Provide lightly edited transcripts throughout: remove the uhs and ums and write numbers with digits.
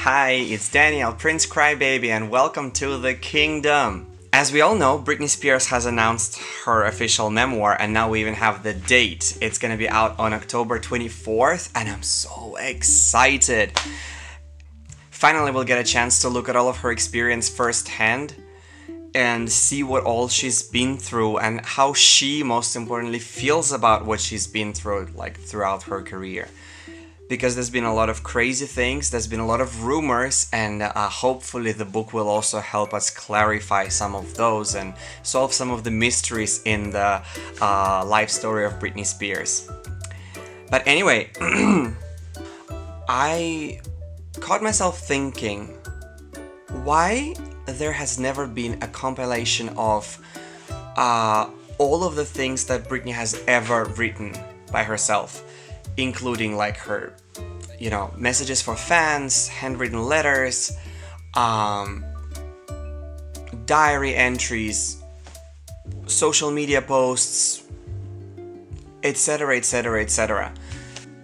Hi, it's Daniel, Prince Crybaby, and welcome to the kingdom. As we all know, Britney Spears has announced her official memoir, and now we even have the date. It's gonna be out on October 24th, and I'm so excited. Finally, we'll get a chance to look at all of her experience firsthand and see what all she's been through and how she, most importantly, feels about what she's been through, like, throughout her career. Because there's been a lot of crazy things, there's been a lot of rumors, and hopefully the book will also help us clarify some of those and solve some of the mysteries in the life story of Britney Spears. But anyway, I caught myself thinking, why there has never been a compilation of all of the things that Britney has ever written by herself, including like her, messages for fans, handwritten letters, diary entries, social media posts, etc, etc, etc.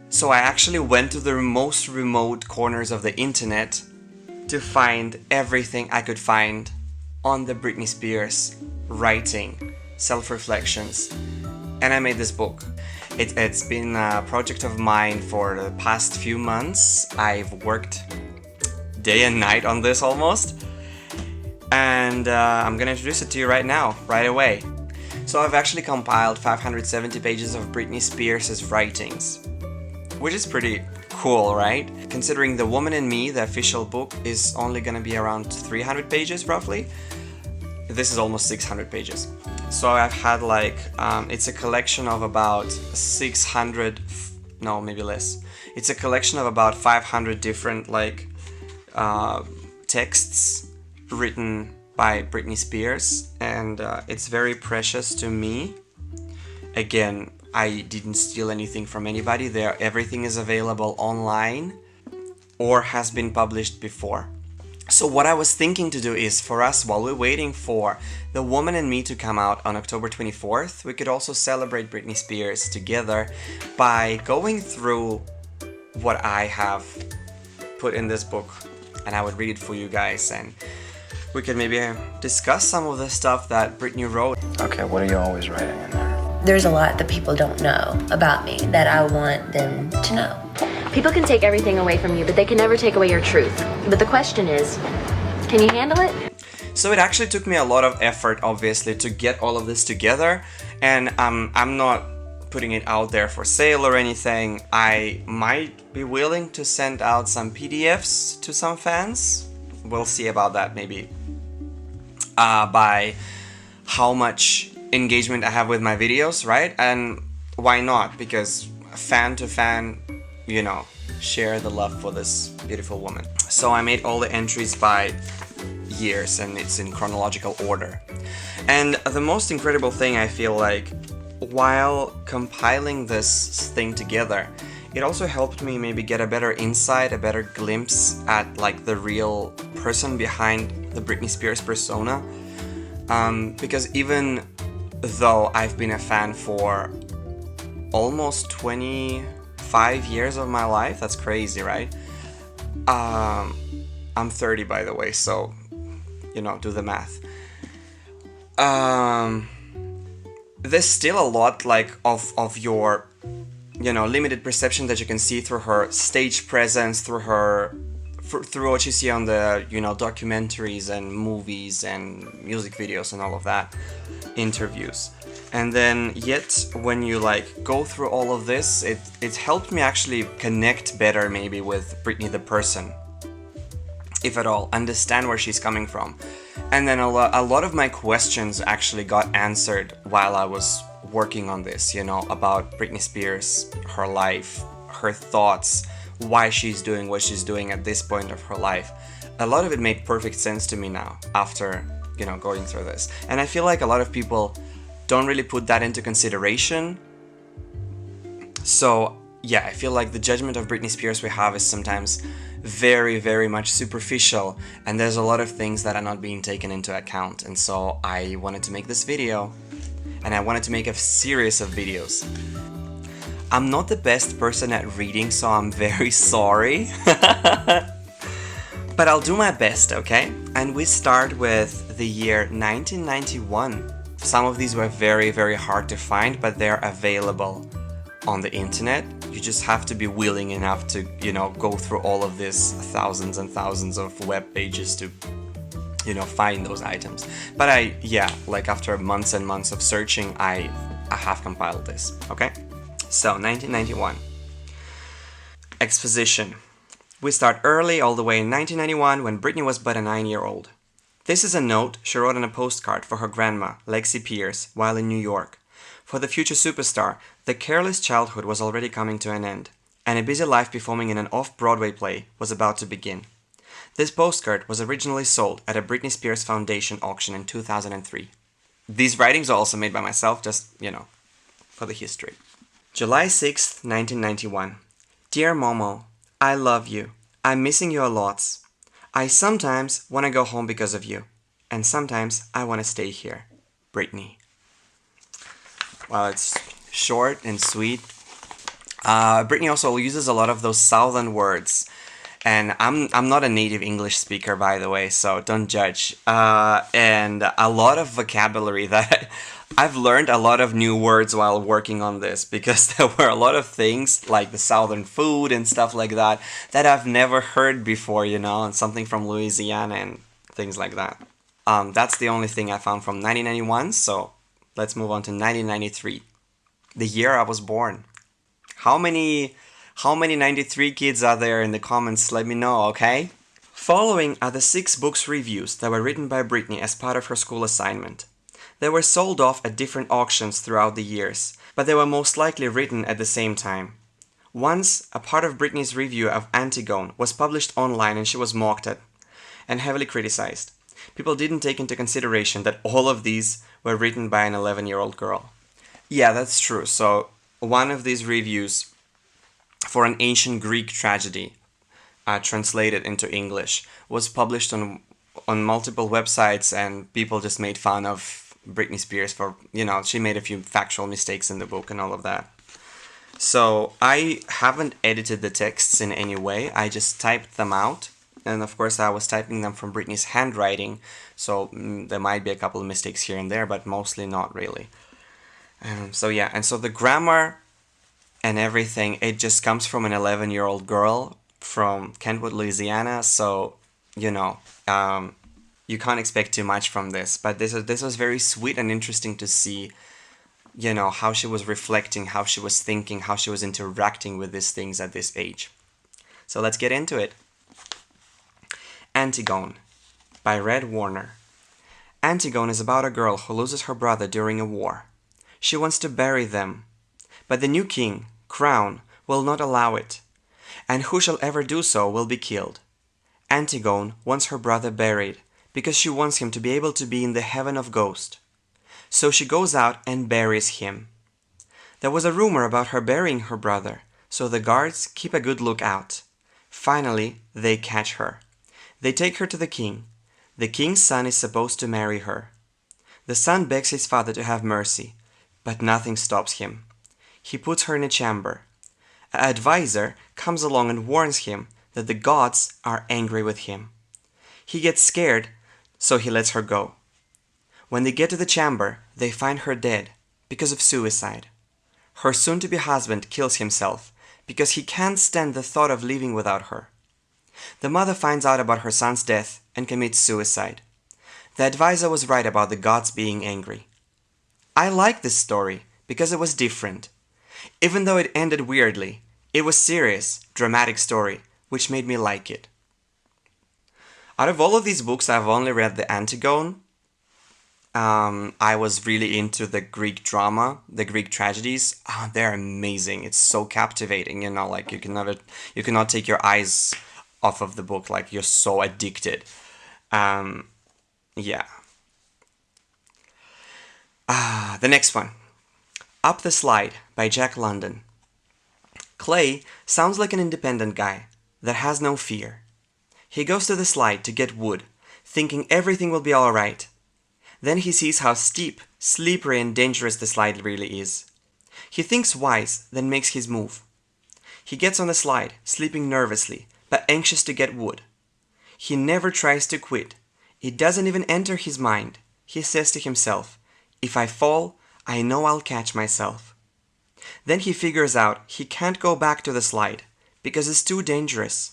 So I actually went to the most remote corners of the internet to find everything I could find on the Britney Spears writing, self-reflections, and I made this book. It's been a project of mine for the past few months. I've worked day and night on this almost, and I'm gonna introduce it to you right now, right away. So I've actually compiled 570 pages of Britney Spears' writings, which is pretty cool, right? Considering The Woman in Me, the official book, is only gonna be around 300 pages roughly. This is almost 600 pages. So I've had it's a collection of about 600, no, maybe less. It's a collection of about 500 different texts written by Britney Spears, and it's very precious to me. Again, I didn't steal anything from anybody. Everything is available online or has been published before. So what I was thinking to do is, for us, while we're waiting for The Woman in Me to come out on October 24th, we could also celebrate Britney Spears together by going through what I have put in this book, and I would read it for you guys, and we could maybe discuss some of the stuff that Britney wrote. Okay, what are you always writing in there? There's a lot that people don't know about me that I want them to know. People can take everything away from you, but they can never take away your truth. But the question is, can you handle it? So it actually took me a lot of effort, obviously, to get all of this together, and I'm not putting it out there for sale or anything. I might be willing to send out some PDFs to some fans. We'll see about that, maybe. By how much engagement I have with my videos, right? And why not? Because fan to fan, share the love for this beautiful woman. So I made all the entries by years, and it's in chronological order. And the most incredible thing, I feel like, while compiling this thing together, it also helped me maybe get a better insight, a better glimpse at the real person behind the Britney Spears persona. Because even though I've been a fan for almost 25 years of my life, that's crazy, right? I'm 30, by the way, so, do the math. There's still a lot, of your, limited perception that you can see through her stage presence, through what you see on the, documentaries and movies and music videos and all of that, interviews. And then yet when you go through all of this, it helped me actually connect better maybe with Britney the person, if at all, understand where she's coming from. And then a lot of my questions actually got answered while I was working on this, about Britney Spears, her life, her thoughts, why she's doing what she's doing at this point of her life. A lot of it made perfect sense to me now after, going through this. And I feel like a lot of people don't really put that into consideration. So yeah, I feel like the judgment of Britney Spears we have is sometimes very, very much superficial, and there's a lot of things that are not being taken into account. And so I wanted to make this video, and I wanted to make a series of videos. I'm not the best person at reading, so I'm very sorry. But I'll do my best, okay? And we start with the year 1991. Some of these were very, very hard to find, but they're available on the internet. You just have to be willing enough to, go through all of these thousands and thousands of web pages to, find those items. But after months and months of searching, I have compiled this, okay? So, 1991. Exposition. We start early, all the way in 1991, when Britney was but a 9-year-old. This is a note she wrote on a postcard for her grandma, Lexie Spears, while in New York. For the future superstar, the careless childhood was already coming to an end, and a busy life performing in an off-Broadway play was about to begin. This postcard was originally sold at a Britney Spears Foundation auction in 2003. These writings are also made by myself, just, for the history. July 6th, 1991. Dear Momo, I love you. I'm missing you a lot. I sometimes want to go home because of you, and sometimes I want to stay here. Britney. Well, it's short and sweet. Britney also uses a lot of those southern words, and I'm not a native English speaker, by the way, so don't judge. And a lot of vocabulary that I've learned a lot of new words while working on this, because there were a lot of things like the southern food and stuff like that I've never heard before, and something from Louisiana and things like that. That's the only thing I found from 1991, so let's move on to 1993, the year I was born. How many 93 kids are there in the comments? Let me know, okay? Following are the 6 books reviews that were written by Britney as part of her school assignment. They were sold off at different auctions throughout the years, but they were most likely written at the same time. Once, a part of Britney's review of Antigone was published online and she was mocked at and heavily criticized. People didn't take into consideration that all of these were written by an 11-year-old girl. Yeah, that's true. So, one of these reviews for an ancient Greek tragedy, translated into English, was published on multiple websites, and people just made fun of Britney Spears for, she made a few factual mistakes in the book and all of that. So I haven't edited the texts in any way, I just typed them out, and of course I was typing them from Britney's handwriting, so there might be a couple of mistakes here and there, but mostly not really. So the grammar and everything, it just comes from an 11-year-old girl from Kentwood, Louisiana, so, you can't expect too much from this, but this was very sweet and interesting to see, how she was reflecting, how she was thinking, how she was interacting with these things at this age. So let's get into it. Antigone by Red Warner. Antigone is about a girl who loses her brother during a war. She wants to bury them, but the new king, Crown, will not allow it, and who shall ever do so will be killed. Antigone wants her brother buried, because she wants him to be able to be in the heaven of ghosts. So she goes out and buries him. There was a rumor about her burying her brother, so the guards keep a good look out. Finally, they catch her. They take her to the king. The king's son is supposed to marry her. The son begs his father to have mercy, but nothing stops him. He puts her in a chamber. An advisor comes along and warns him that the gods are angry with him. He gets scared, so he lets her go. When they get to the chamber, they find her dead because of suicide. Her soon-to-be husband kills himself because he can't stand the thought of living without her. The mother finds out about her son's death and commits suicide. The advisor was right about the gods being angry. I like this story because it was different. Even though it ended weirdly, it was serious, dramatic story, which made me like it. Out of all of these books, I've only read the Antigone. I was really into the Greek drama, the Greek tragedies. They're amazing. It's so captivating, like you cannot take your eyes off of the book, like you're so addicted. The next one. Up the Slide by Jack London. Clay sounds like an independent guy that has no fear. He goes to the slide to get wood, thinking everything will be alright. Then he sees how steep, slippery and dangerous the slide really is. He thinks wise, then makes his move. He gets on the slide, sleeping nervously, but anxious to get wood. He never tries to quit. It doesn't even enter his mind. He says to himself, "If I fall, I know I'll catch myself." Then he figures out he can't go back to the slide because it's too dangerous.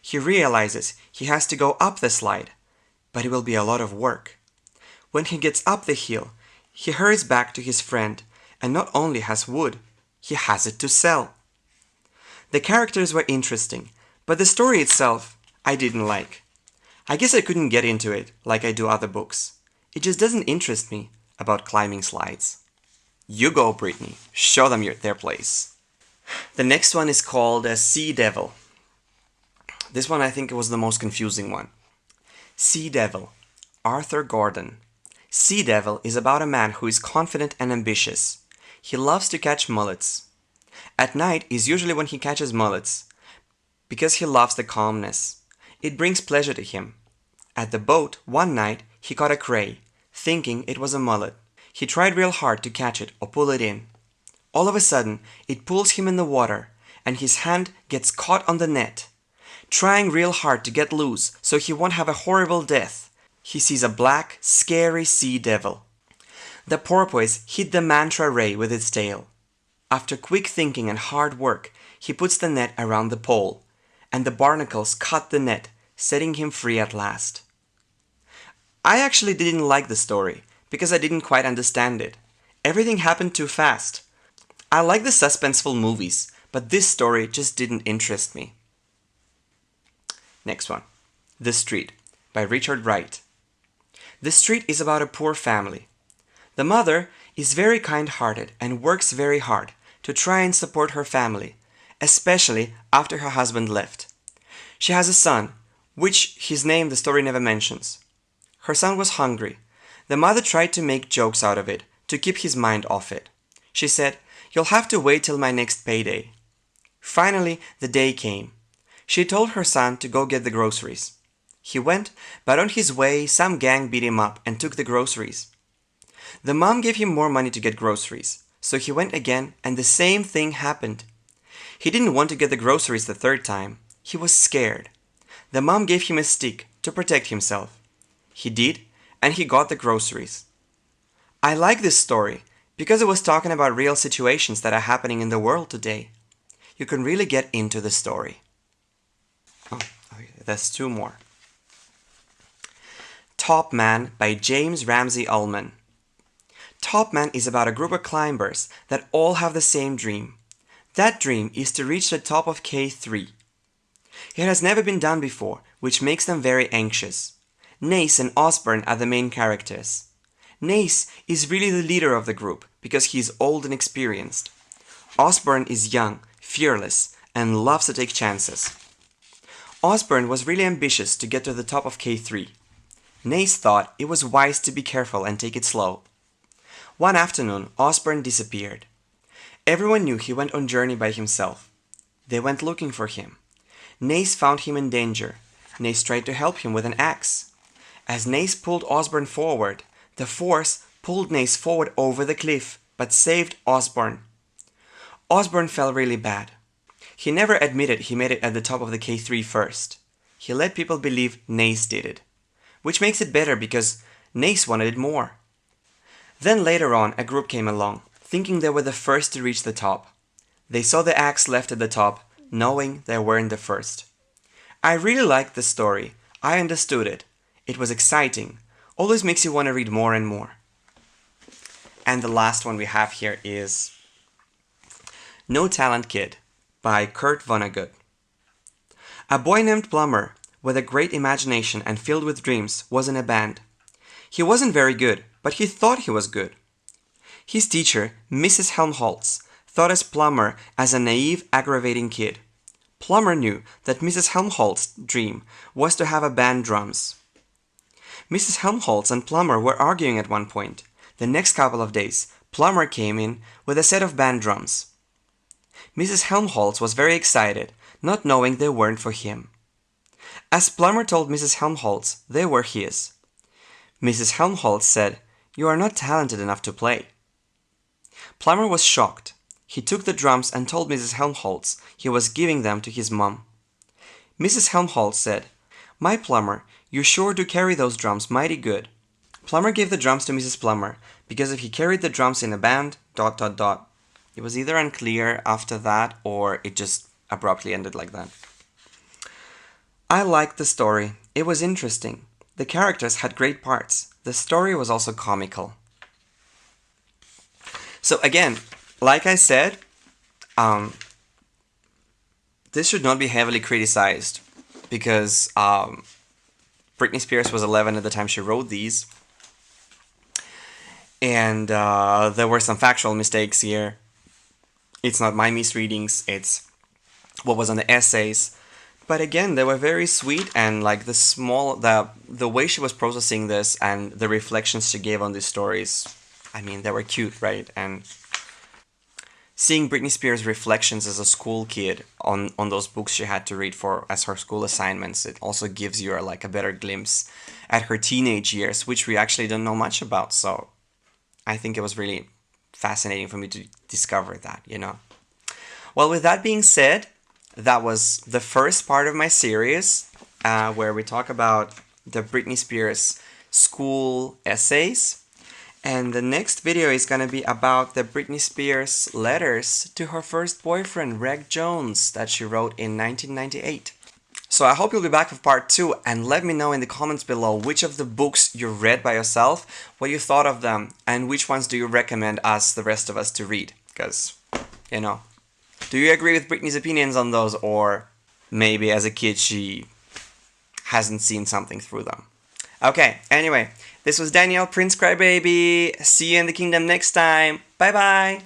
He realizes he has to go up the slide, but it will be a lot of work. When he gets up the hill, he hurries back to his friend and not only has wood, he has it to sell. The characters were interesting, but the story itself I didn't like. I guess I couldn't get into it like I do other books. It just doesn't interest me about climbing slides. You go, Britney. Show them their place. The next one is called Sea Devil. This one I think was the most confusing one. Sea Devil, Arthur Gordon. Sea Devil is about a man who is confident and ambitious. He loves to catch mullets. At night is usually when he catches mullets, because he loves the calmness. It brings pleasure to him. At the boat, one night, he caught a cray, thinking it was a mullet. He tried real hard to catch it or pull it in. All of a sudden, it pulls him in the water, and his hand gets caught on the net. Trying real hard to get loose so he won't have a horrible death, he sees a black, scary sea devil. The porpoise hit the manta ray with its tail. After quick thinking and hard work, he puts the net around the pole, and the barnacles cut the net, setting him free at last. I actually didn't like the story, because I didn't quite understand it. Everything happened too fast. I like the suspenseful movies, but this story just didn't interest me. Next one. The Street, by Richard Wright. The Street is about a poor family. The mother is very kind-hearted and works very hard to try and support her family, especially after her husband left. She has a son, which his name the story never mentions. Her son was hungry. The mother tried to make jokes out of it to keep his mind off it. She said, "You'll have to wait till my next payday." Finally, the day came. She told her son to go get the groceries. He went, but on his way, some gang beat him up and took the groceries. The mom gave him more money to get groceries, so he went again and the same thing happened. He didn't want to get the groceries the third time. He was scared. The mom gave him a stick to protect himself. He did, and he got the groceries. I like this story because it was talking about real situations that are happening in the world today. You can really get into the story. Oh, there's two more. Top Man by James Ramsey Ullman. Top Man is about a group of climbers that all have the same dream. That dream is to reach the top of K3. It has never been done before, which makes them very anxious. Nace and Osborne are the main characters. Nace is really the leader of the group because he is old and experienced. Osborne is young, fearless, and loves to take chances. Osborne was really ambitious to get to the top of K3. Nace thought it was wise to be careful and take it slow. One afternoon, Osborne disappeared. Everyone knew he went on journey by himself. They went looking for him. Nace found him in danger. Nace tried to help him with an axe. As Nace pulled Osborne forward, the force pulled Nace forward over the cliff, but saved Osborne. Osborne felt really bad. He never admitted he made it at the top of the K3 first. He let people believe Nace did it, which makes it better because Nace wanted it more. Then later on, a group came along, thinking they were the first to reach the top. They saw the axe left at the top, knowing they weren't the first. I really liked the story. I understood it. It was exciting. Always makes you want to read more and more. And the last one we have here is No Talent Kid by Kurt Vonnegut. A boy named Plummer, with a great imagination and filled with dreams, was in a band. He wasn't very good, but he thought he was good. His teacher, Mrs. Helmholtz, thought as Plummer as a naive, aggravating kid. Plummer knew that Mrs. Helmholtz's dream was to have a band drums. Mrs. Helmholtz and Plummer were arguing at one point. The next couple of days, Plummer came in with a set of band drums. Mrs. Helmholtz was very excited, not knowing they weren't for him. As Plummer told Mrs. Helmholtz, they were his. Mrs. Helmholtz said, "You are not talented enough to play." Plummer was shocked. He took the drums and told Mrs. Helmholtz he was giving them to his mom. Mrs. Helmholtz said, My Plumber, you sure do carry those drums mighty good. Plumber gave the drums to Mrs. Plummer, because if he carried the drums in a band, ... It was either unclear after that, or it just abruptly ended like that. I liked the story. It was interesting. The characters had great parts. The story was also comical. So again, like I said, this should not be heavily criticized, because Britney Spears was 11 at the time she wrote these. And there were some factual mistakes here. It's not my misreadings, it's what was on the essays. But again, they were very sweet, and like the way she was processing this and the reflections she gave on these stories, I mean, they were cute, right? And seeing Britney Spears' reflections as a school kid on those books she had to read for as her school assignments, it also gives you like a better glimpse at her teenage years, which we actually don't know much about. So I think it was really fascinating for me to discover that, you know. Well, with that being said, that was the first part of my series where we talk about the Britney Spears school essays. And the next video is going to be about the Britney Spears letters to her first boyfriend, Reg Jones, that she wrote in 1998. So I hope you'll be back for part 2, and let me know in the comments below which of the books you read by yourself, what you thought of them, and which ones do you recommend us, the rest of us, to read. Because, you know, do you agree with Britney's opinions on those, or maybe as a kid she hasn't seen something through them? Okay, anyway, this was Daniel, Prince Crybaby. See you in the kingdom next time. Bye bye!